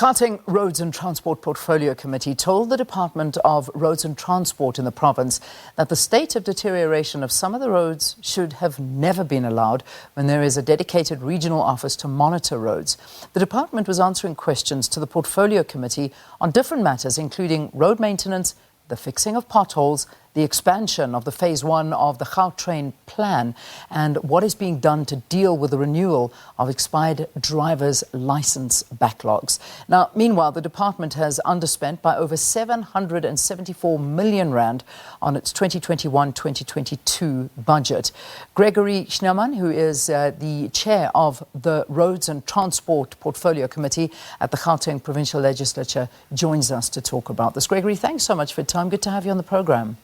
The Gauteng Roads and Transport Portfolio Committee told the Department of Roads and Transport in the province that the state of deterioration of some of the roads should have never been allowed when there is a dedicated regional office to monitor roads. The department was answering questions to the Portfolio Committee on different matters, including road maintenance, the fixing of potholes, the expansion of the Phase 1 of the Gauteng plan, and what is being done to deal with the renewal of expired drivers' licence backlogs. Now, meanwhile, the department has underspent by over 774 million rand on its 2021-2022 budget. Gregory Schneemann, who is the chair of the Roads and Transport Portfolio Committee at the Gauteng Provincial Legislature, joins us to talk about this. Gregory, thanks so much for your time. Good to have you on the programme.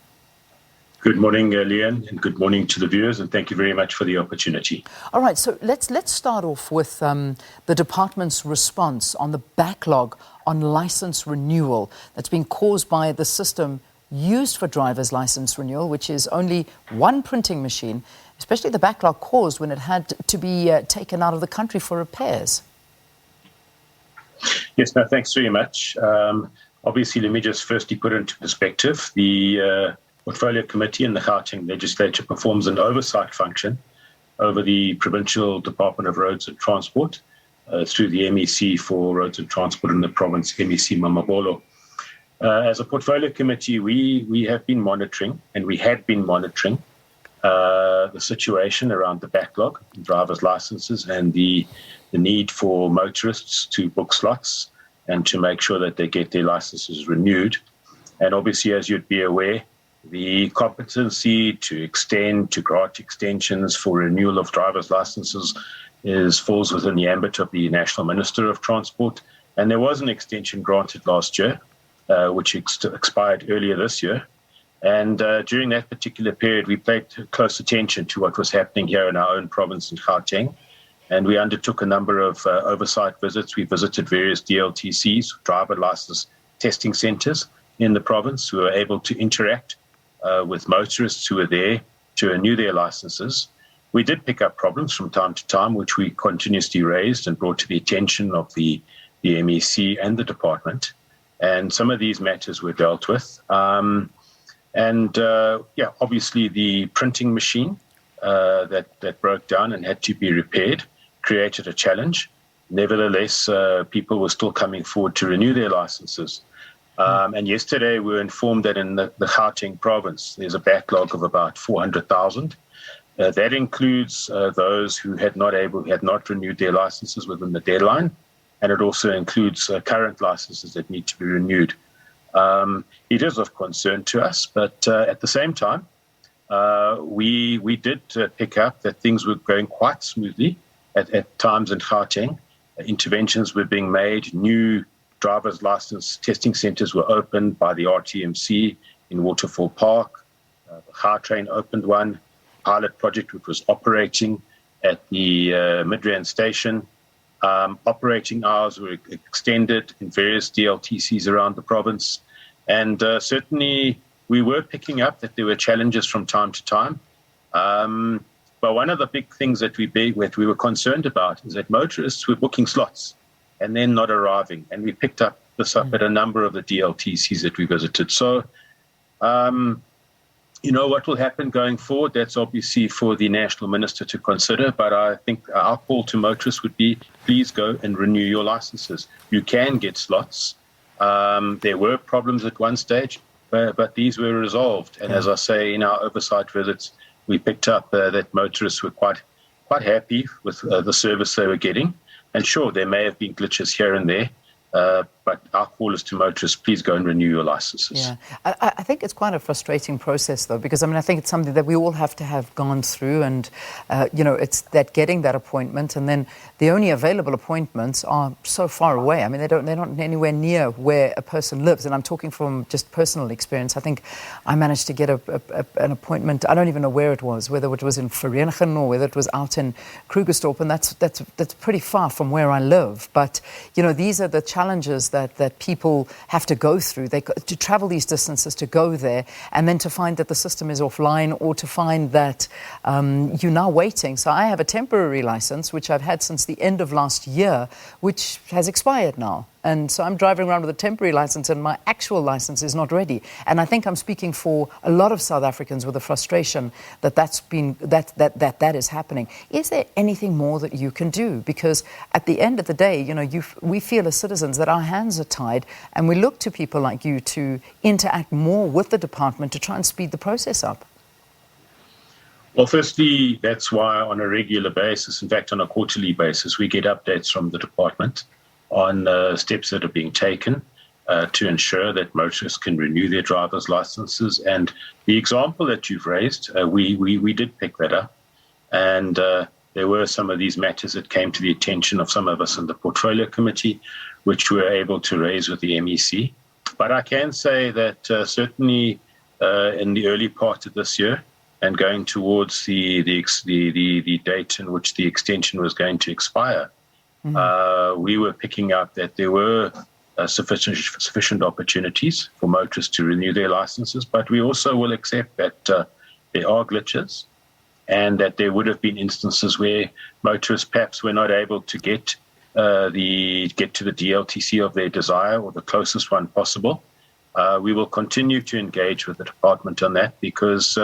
Good morning, Leanne, and good morning to the viewers, and thank you very much for the opportunity. All right, so let's start off with the department's response on the backlog on licence renewal that's been caused by the system used for driver's licence renewal, which is only one printing machine, especially the backlog caused when it had to be taken out of the country for repairs. Yes, no, thanks very much. Obviously, let me just firstly put it into perspective. The Portfolio Committee in the Gauteng Legislature performs an oversight function over the Provincial Department of Roads and Transport through the MEC for Roads and Transport in the province, MEC Mamabolo. As a Portfolio Committee, we have been monitoring, and we had been monitoring the situation around the backlog in driver's licenses and the need for motorists to book slots and to make sure that they get their licenses renewed. And obviously, as you'd be aware, the competency to grant extensions for renewal of driver's licenses falls within the ambit of the National Minister of Transport. And there was an extension granted last year, which expired earlier this year. And during that particular period, we paid close attention to what was happening here in our own province in Gauteng. And we undertook a number of oversight visits. We visited various DLTCs, driver license testing centres in the province, who were able to interact with motorists who were there to renew their licenses. We did pick up problems from time to time, which we continuously raised and brought to the attention of the MEC and the department. And some of these matters were dealt with. Obviously the printing machine that broke down and had to be repaired created a challenge. Nevertheless, people were still coming forward to renew their licenses. And yesterday we were informed that in the Gauteng province, there's a backlog of about 400,000. That includes those who had not renewed their licenses within the deadline. And it also includes current licenses that need to be renewed. It is of concern to us, but at the same time, we did pick up that things were going quite smoothly at times in Gauteng. Interventions were being made, new driver's license testing centres were opened by the RTMC in Waterfall Park. The Gauteng opened one pilot project which was operating at the Midrand station. Operating hours were extended in various DLTCs around the province. And certainly we were picking up that there were challenges from time to time. But one of the big things that we were concerned about is that motorists were booking slots and then not arriving. And we picked up this up at a number of the DLTCs that we visited. So, what will happen going forward, that's obviously for the National Minister to consider. But I think our call to motorists would be, please go and renew your licenses. You can get slots. There were problems at one stage, but these were resolved. And as I say, in our oversight visits, we picked up that motorists were quite happy with the service they were getting. And sure, there may have been glitches here and there, but our call is to motorists, please go and renew your licenses. Yeah, I think it's quite a frustrating process, though, because, I think it's something that we all have to have gone through, and, it's that getting that appointment, and then the only available appointments are so far away. They're not anywhere near where a person lives, and I'm talking from just personal experience. I think I managed to get an appointment, I don't even know where it was, whether it was in Vereeniging or whether it was out in Krugersdorp, and that's pretty far from where I live. But, these are the challenges that people have to go through. To travel these distances to go there, and then to find that the system is offline, or to find that you're now waiting. So I have a temporary license, which I've had since the end of last year, which has expired now. And so I'm driving around with a temporary license and my actual license is not ready. And I think I'm speaking for a lot of South Africans with the frustration that is happening. Is there anything more that you can do? Because at the end of the day, we feel as citizens that our hands are tied, and we look to people like you to interact more with the department to try and speed the process up. Well, firstly, that's why on a regular basis, in fact, on a quarterly basis, we get updates from the department on steps that are being taken to ensure that motorists can renew their driver's licenses. And the example that you've raised, we did pick that up. And there were some of these matters that came to the attention of some of us in the Portfolio Committee, which we were able to raise with the MEC. But I can say that certainly in the early part of this year, and going towards the date in which the extension was going to expire, we were picking up that there were sufficient opportunities for motorists to renew their licenses, but we also will accept that there are glitches and that there would have been instances where motorists perhaps were not able to get to the DLTC of their desire or the closest one possible. We will continue to engage with the department on that because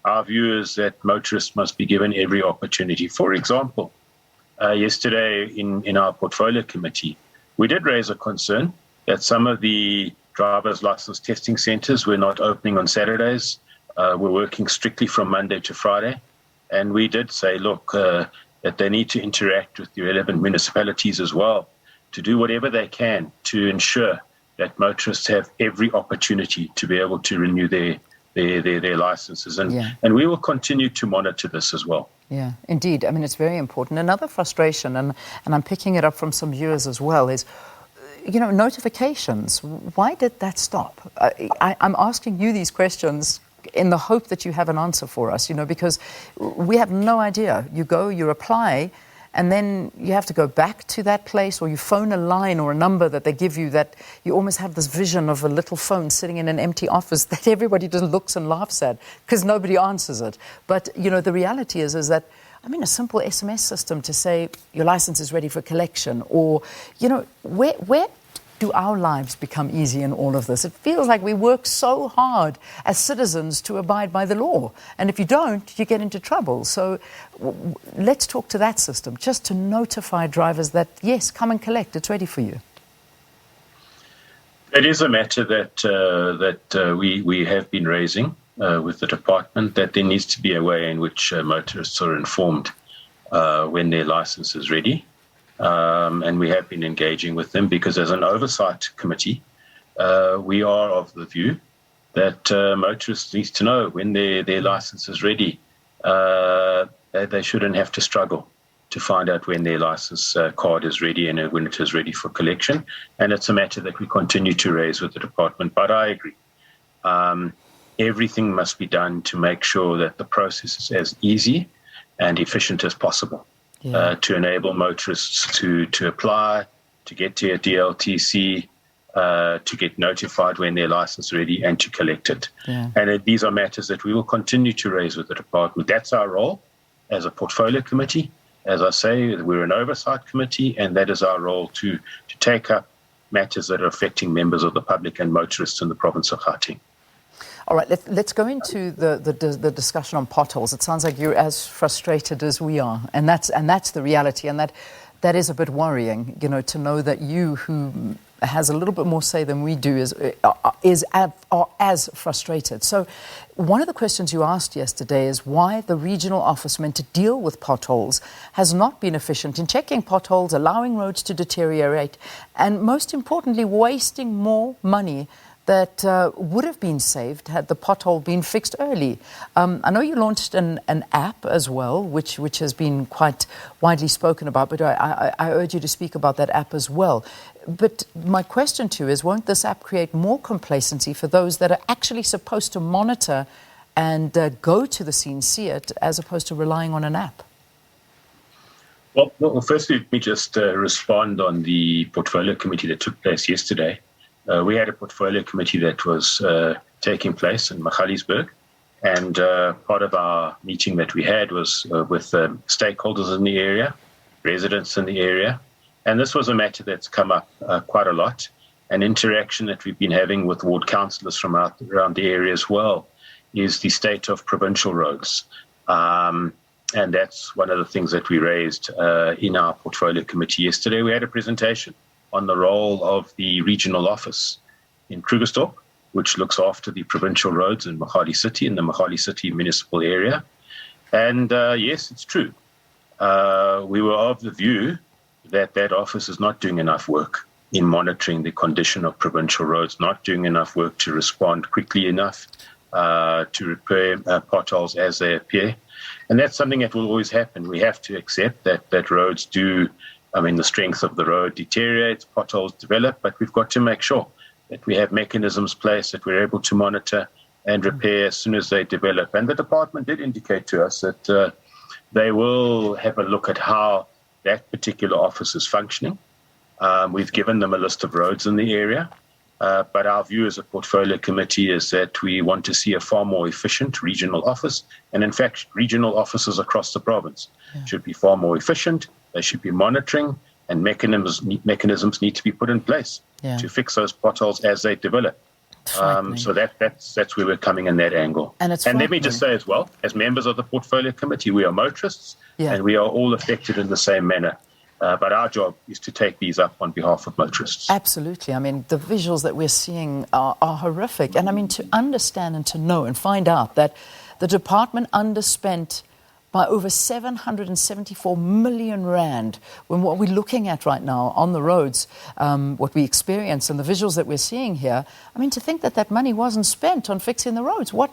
our view is that motorists must be given every opportunity. For example, yesterday in our Portfolio Committee, we did raise a concern that some of the driver's license testing centres were not opening on Saturdays. We're working strictly from Monday to Friday. And we did say, look, that they need to interact with the relevant municipalities as well to do whatever they can to ensure that motorists have every opportunity to be able to renew their licenses. And we will continue to monitor this as well. Yeah, indeed. I mean, it's very important. Another frustration, and I'm picking it up from some viewers as well, is, notifications. Why did that stop? I'm asking you these questions in the hope that you have an answer for us, because we have no idea. You go, you apply, and then you have to go back to that place, or you phone a line or a number that they give you, that you almost have this vision of a little phone sitting in an empty office that everybody just looks and laughs at because nobody answers it. But, the reality is that, a simple SMS system to say your license is ready for collection, or, where do our lives become easy in all of this? It feels like we work so hard as citizens to abide by the law. And if you don't, you get into trouble. So let's talk to that system, just to notify drivers that, yes, come and collect, it's ready for you. It is a matter that we have been raising with the department, that there needs to be a way in which motorists are informed when their license is ready. And we have been engaging with them because as an oversight committee, we are of the view that motorists need to know when their license is ready. They shouldn't have to struggle to find out when their license card is ready and when it is ready for collection. And it's a matter that we continue to raise with the department. But I agree. Everything must be done to make sure that the process is as easy and efficient as possible. To enable motorists to apply, to get to a DLTC, to get notified when their license is ready, and to collect it. And these are matters that we will continue to raise with the department. That's our role as a Portfolio Committee. As I say, we're an oversight committee, and that is our role to take up matters that are affecting members of the public and motorists in the province of Gauteng. All right, let's go into the discussion on potholes. It sounds like you're as frustrated as we are, and that's the reality, and that is a bit worrying, to know that you, who has a little bit more say than we do, are as frustrated. So one of the questions you asked yesterday is why the regional office meant to deal with potholes has not been efficient in checking potholes, allowing roads to deteriorate, and most importantly, wasting more money that would have been saved had the pothole been fixed early. I know you launched an app as well, which has been quite widely spoken about, but I urge you to speak about that app as well. But my question to you is, won't this app create more complacency for those that are actually supposed to monitor and go to the scene, see it, as opposed to relying on an app? Well, firstly, let me just respond on the Portfolio Committee that took place yesterday. We had a Portfolio Committee that was taking place in Magaliesburg, and part of our meeting that we had was with stakeholders in the area, residents in the area, And this was a matter that's come up quite a lot. An interaction that we've been having with ward councillors from around the area as well is the state of provincial roads. And that's one of the things that we raised in our portfolio committee yesterday. We had a presentation on the role of the regional office in Krugersdorp, which looks after the provincial roads in Mohali City, in the Mohali City municipal area. And yes, it's true. We were of the view that office is not doing enough work in monitoring the condition of provincial roads, not doing enough work to respond quickly enough to repair potholes as they appear. And that's something that will always happen. We have to accept that roads do, the strength of the road deteriorates, potholes develop, but we've got to make sure that we have mechanisms placed that we're able to monitor and repair as soon as they develop. And the department did indicate to us that they will have a look at how that particular office is functioning. We've given them a list of roads in the area, but our view as a portfolio committee is that we want to see a far more efficient regional office. And in fact, regional offices across the province should be far more efficient. They should be monitoring, and mechanisms need to be put in place to fix those potholes as they develop. So that's where we're coming in that angle. And let me just say as well, as members of the portfolio committee, we are motorists and we are all affected in the same manner. But our job is to take these up on behalf of motorists. Absolutely. The visuals that we're seeing are horrific. And to understand and to know and find out that the department underspent by over 774 million rand, when what we're looking at right now on the roads, what we experience and the visuals that we're seeing here, to think that money wasn't spent on fixing the roads. Why?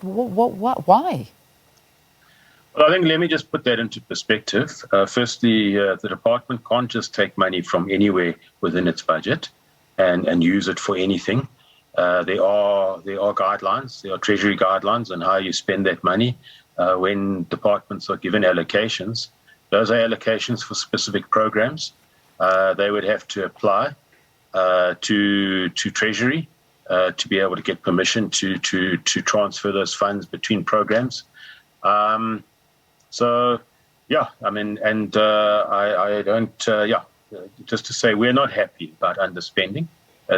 Well, I think let me just put that into perspective. Firstly, the department can't just take money from anywhere within its budget and use it for anything. There are guidelines, there are treasury guidelines on how you spend that money. When departments are given allocations, those are allocations for specific programs. They would have to apply to Treasury to be able to get permission to transfer those funds between programs. Just to say, we're not happy about underspending.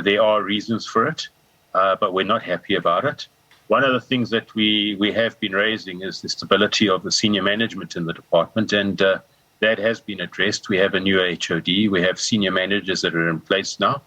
There are reasons for it, but we're not happy about it. One of the things that we have been raising is the stability of the senior management in the department, and that has been addressed. We have a new HOD, we have senior managers that are in place now,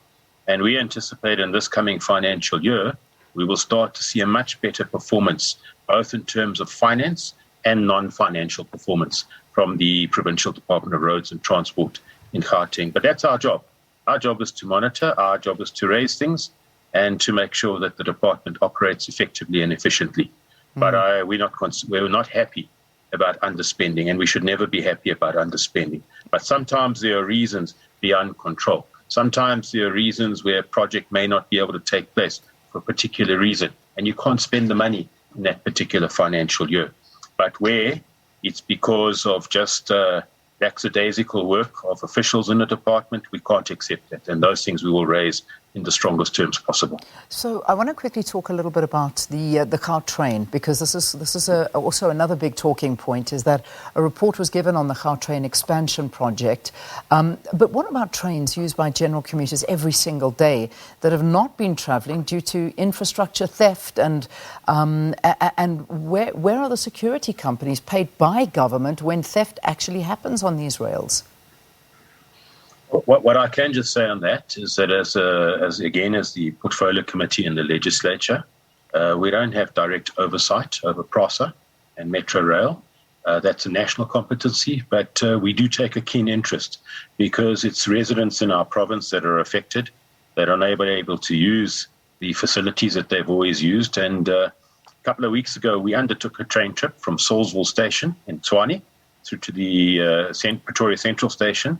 and we anticipate in this coming financial year, we will start to see a much better performance, both in terms of finance and non-financial performance from the Provincial Department of Roads and Transport in Gauteng. But that's our job. Our job is to monitor, our job is to raise things, and to make sure that the department operates effectively and efficiently. But we're not happy about underspending, and we should never be happy about underspending. But sometimes there are reasons beyond control. Sometimes there are reasons where a project may not be able to take place for a particular reason, and you can't spend the money in that particular financial year. But where it's because of just lackadaisical work of officials in the department, we can't accept that. And those things we will raise in the strongest terms possible. So I want to quickly talk a little bit about the Gautrain, because this is also another big talking point, is that a report was given on the Gautrain expansion project. But what about trains used by general commuters every single day that have not been travelling due to infrastructure theft, and where are the security companies paid by government when theft actually happens on these rails? What I can just say on that is that as the portfolio committee in the legislature, we don't have direct oversight over PRASA and Metro Rail. That's a national competency, but we do take a keen interest because it's residents in our province that are affected, that are not able to use the facilities that they've always used. And a couple of weeks ago, we undertook a train trip from Salisbury Station in Tshwane through to the Pretoria Central Station.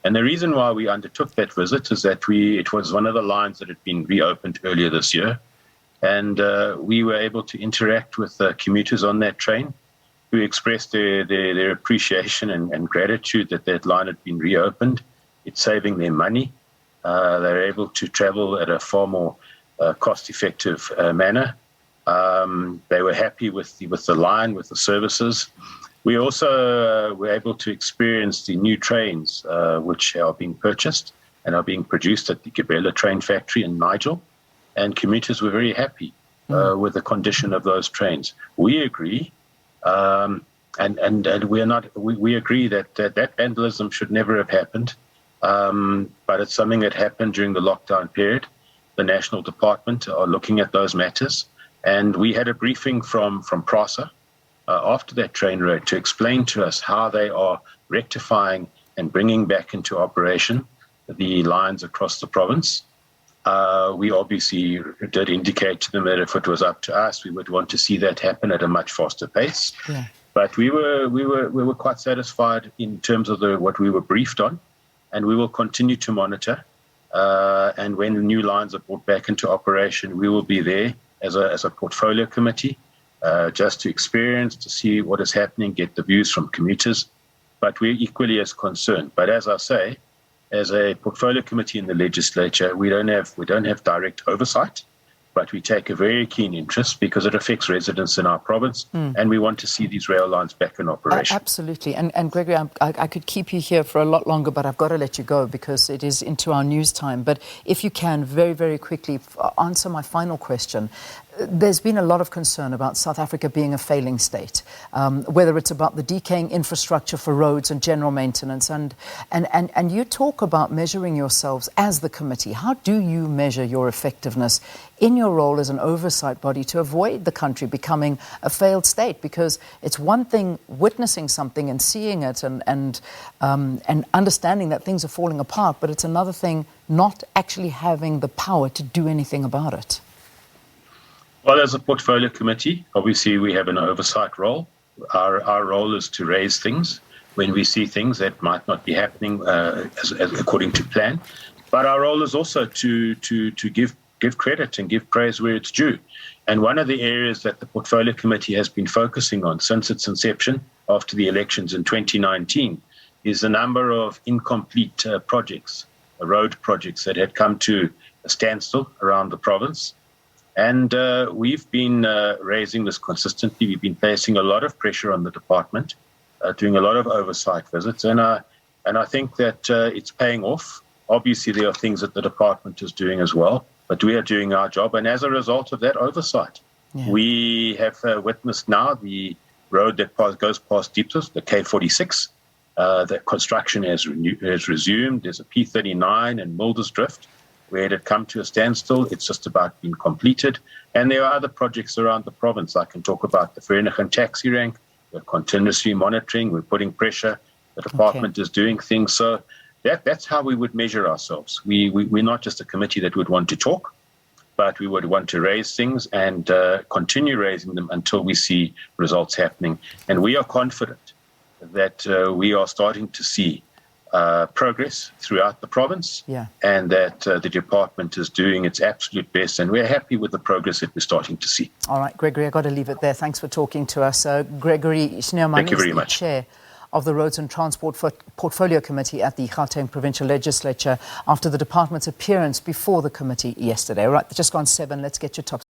And the reason why we undertook that visit is that it was one of the lines that had been reopened earlier this year. And we were able to interact with commuters on that train who expressed their appreciation and gratitude that line had been reopened. It's saving them money. They're able to travel at a far more cost-effective manner. They were happy with the line, with the services. We also were able to experience the new trains which are being purchased and are being produced at the Gabela train factory in Nigel, and commuters were very happy with the condition of those trains. We agree, and we agree that vandalism should never have happened, but it's something that happened during the lockdown period. The National Department are looking at those matters, and we had a briefing from PRASA after that train road to explain to us how they are rectifying and bringing back into operation the lines across the province. We obviously did indicate to them that if it was up to us, we would want to see that happen at a much faster pace. Yeah. But we were quite satisfied in terms of what we were briefed on, and we will continue to monitor. And when the new lines are brought back into operation, we will be there as a portfolio committee, just to experience, to see what is happening, get the views from commuters. But we're equally as concerned. But as I say, as a portfolio committee in the legislature, we don't have direct oversight, but we take a very keen interest because it affects residents in our province, and we want to see these rail lines back in operation. Absolutely. And Gregory, I could keep you here for a lot longer, but I've got to let you go because it is into our news time. But if you can, very, very quickly, answer my final question. There's been a lot of concern about South Africa being a failing state, whether it's about the decaying infrastructure for roads and general maintenance. And you talk about measuring yourselves as the committee. How do you measure your effectiveness in your role as an oversight body to avoid the country becoming a failed state? Because it's one thing witnessing something and seeing it and understanding that things are falling apart, but it's another thing not actually having the power to do anything about it. Well, as a portfolio committee, obviously we have an oversight role. Our role is to raise things when we see things that might not be happening as according to plan. But our role is also to give credit and give praise where it's due. And one of the areas that the portfolio committee has been focusing on since its inception after the elections in 2019 is the number of incomplete projects, road projects that had come to a standstill around the province. And we've been raising this consistently. We've been placing a lot of pressure on the department, doing a lot of oversight visits, and I think that it's paying off. Obviously, there are things that the department is doing as well, but we are doing our job. And as a result of that oversight, we have witnessed now the road that goes past Diepsloot, the K46. The construction has resumed. There's a P39 and Mildersdrift, where it had come to a standstill. It's just about being completed. And there are other projects around the province. I can talk about the Vereniging taxi rank. We're continuously monitoring. We're putting pressure. The department is doing things. So that's how we would measure ourselves. We're not just a committee that would want to talk, but we would want to raise things and continue raising them until we see results happening. And we are confident that we are starting to see progress throughout the province, and that the department is doing its absolute best, and we're happy with the progress that we're starting to see. All right, Gregory, I've got to leave it there. Thanks for talking to us. Gregory Sneeuman, thank you very much. Chair of the Roads and Transport Portfolio Committee at the Gauteng Provincial Legislature after the department's appearance before the committee yesterday. All right, just gone 7. Let's get your top